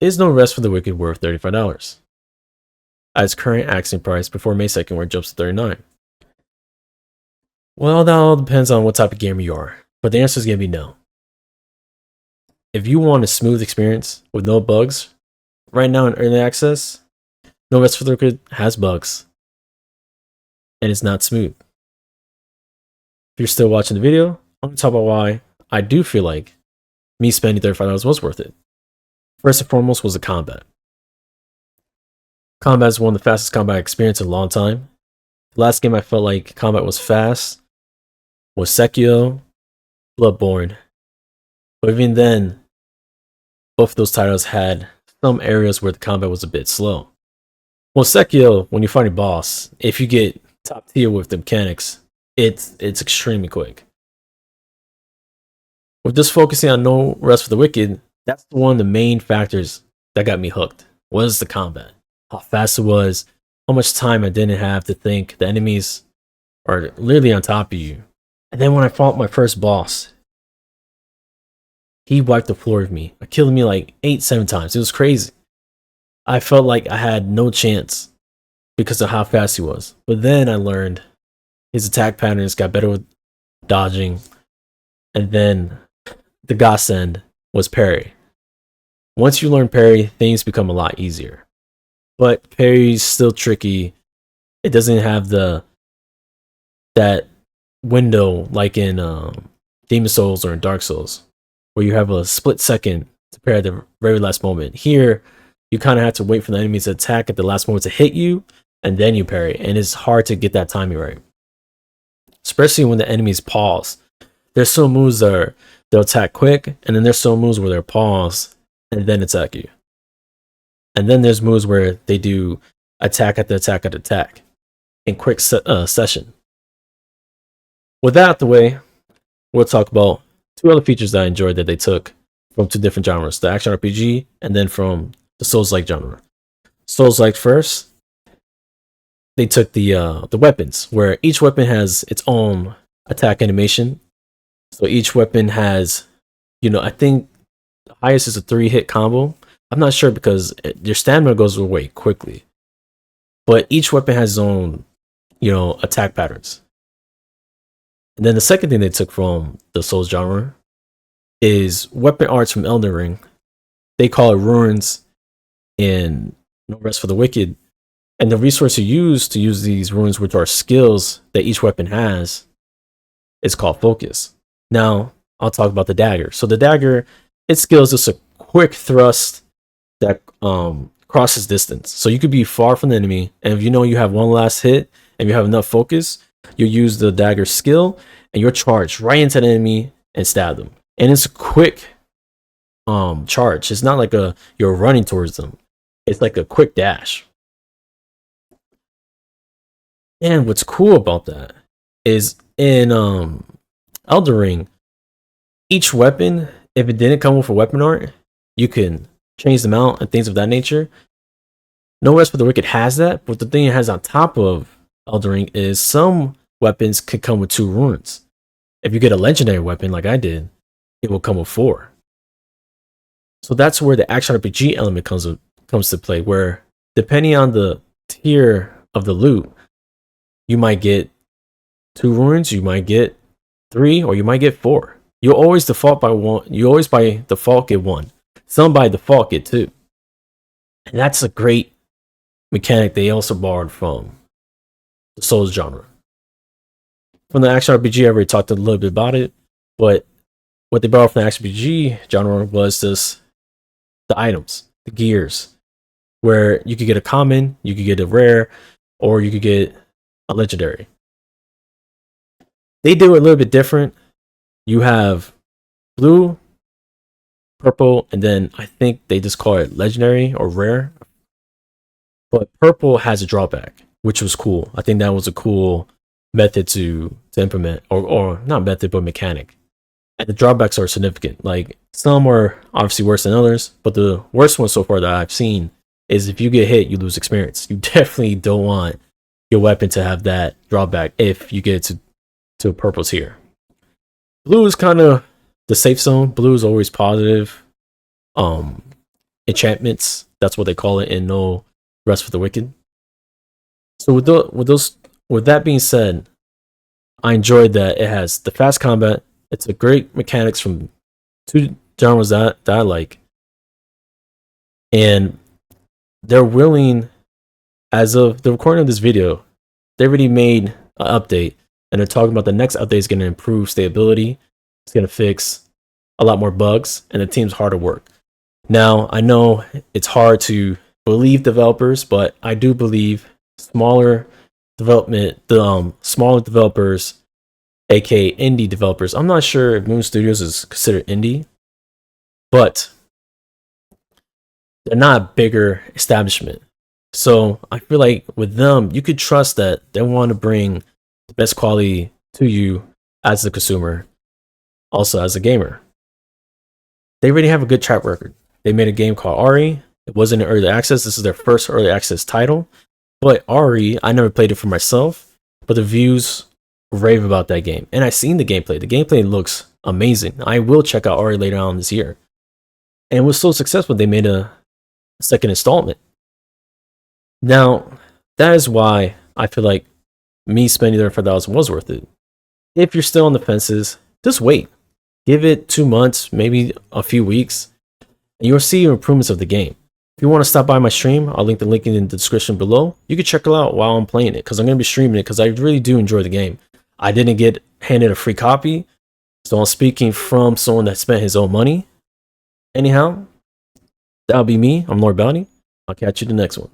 Is No Rest for the Wicked worth $35? At its current asking price before May 2nd, where it jumps to $39. Well, that all depends on what type of gamer you are, but the answer is going to be no. If you want a smooth experience with no bugs, right now in early access, No Rest for the Wicked has bugs, and it's not smooth. If you're still watching the video, I'm going to talk about why I do feel like me spending $35 was worth it. First and foremost was the combat. Combat is one of the fastest combat experience in a long time. The last game I felt like combat was fast was Sekiro, Bloodborne. But even then, both of those titles had some areas where the combat was a bit slow. Well, Sekiro, when you find a boss, if you get top tier with the mechanics, it's extremely quick. With just focusing on No Rest for the Wicked, that's one of the main factors that got me hooked. Was the combat. How fast it was, how much time I didn't have to think. The enemies are literally on top of you. And then when I fought my first boss, he wiped the floor with me. I killed me like 7 times. It was crazy. I felt like I had no chance because of how fast he was. But then I learned his attack patterns got better with dodging. And then the godsend was parry. Once you learn parry, things become a lot easier. But parry's still tricky. It doesn't have that window like in Demon Souls or in Dark Souls, where you have a split second to parry at the very last moment. Here, you kind of have to wait for the enemies to attack at the last moment to hit you, and then you parry. And it's hard to get that timing right, especially when the enemies pause. There's some moves that they'll attack quick, and then there's some moves where they'll pause and then attack you. And then there's moves where they do attack at the attack at attack in quick session. With that out the way, we'll talk about 2 other features that I enjoyed that they took from 2 different genres, the action RPG and then from the Souls-like genre. Souls-like first, they took the weapons, where each weapon has its own attack animation. So each weapon has, I think the highest is a 3-hit combo. I'm not sure because your stamina goes away quickly. But each weapon has its own, attack patterns. And then the second thing they took from the Souls genre is weapon arts from Elden Ring. They call it runes in No Rest for the Wicked. And the resource you use to use these runes, which are skills that each weapon has, is called focus. Now, I'll talk about the dagger. So the dagger, its skill is just a quick thrust that crosses distance. So you could be far from the enemy, and if you know you have one last hit and you have enough focus, you use the dagger skill and you're charged right into the enemy and stab them. And it's a quick charge. It's not like you're running towards them. It's like a quick dash. And what's cool about that is in Elden Ring, each weapon, if it didn't come with a weapon art, you can change them out and things of that nature. No Rest for the Wicked has that, but the thing it has on top of Elden Ring is some weapons could come with 2 runes. If you get a legendary weapon like I did, it will come with 4. So that's where the action RPG element comes to play, where depending on the tier of the loot, you might get 2 runes, you might get 3, or you might get 4. You'll always default by 1. You always by default get 1. Some by default get 2. And that's a great mechanic they also borrowed from the Souls genre. From the action RPG, I already talked a little bit about it, but what they borrowed from the action RPG genre was just the items, the gears, where you could get a common, you could get a rare, or you could get a legendary. They do it a little bit different. You have blue, purple, and then I think they just call it legendary or rare. But purple has a drawback, which was cool. I think that was a cool method to implement, or not method, but mechanic. And the drawbacks are significant. Like, some are obviously worse than others, but the worst one so far that I've seen is if you get hit, you lose experience. You definitely don't want your weapon to have that drawback if you get to a purple tier. Blue is kind of the safe zone. Blue is always positive. enchantments. That's what they call it in No Rest for the Wicked. So with that being said, I enjoyed that it has the fast combat. It's a great mechanics from two genres that I like, and they're willing, as of the recording of this video, they already made an update, and they're talking about the next update is going to improve stability. It's going to fix a lot more bugs, and the team's hard to work. Now, I know it's hard to believe developers, but I do believe smaller smaller developers, aka indie developers. I'm not sure if Moon Studios is considered indie, but they're not a bigger establishment. So I feel like with them, you could trust that they want to bring the best quality to you as a consumer, also as a gamer. They already have a good track record. They made a game called Ari. It wasn't in early access. This is their first early access title. But Ari, I never played it for myself, but the views rave about that game. And I've seen the gameplay. The gameplay looks amazing. I will check out Ari later on this year. And it was so successful, they made a second installment. Now, that is why I feel like me spending $35 was worth it. If you're still on the fences, just wait. Give it 2 months, maybe a few weeks, and you'll see improvements of the game. If you want to stop by my stream, I'll link the link in the description below. You can check it out while I'm playing it, because I'm going to be streaming it, because I really do enjoy the game. I didn't get handed a free copy, so I'm speaking from someone that spent his own money. Anyhow, that'll be me. I'm Lord Bounty. I'll catch you in the next one.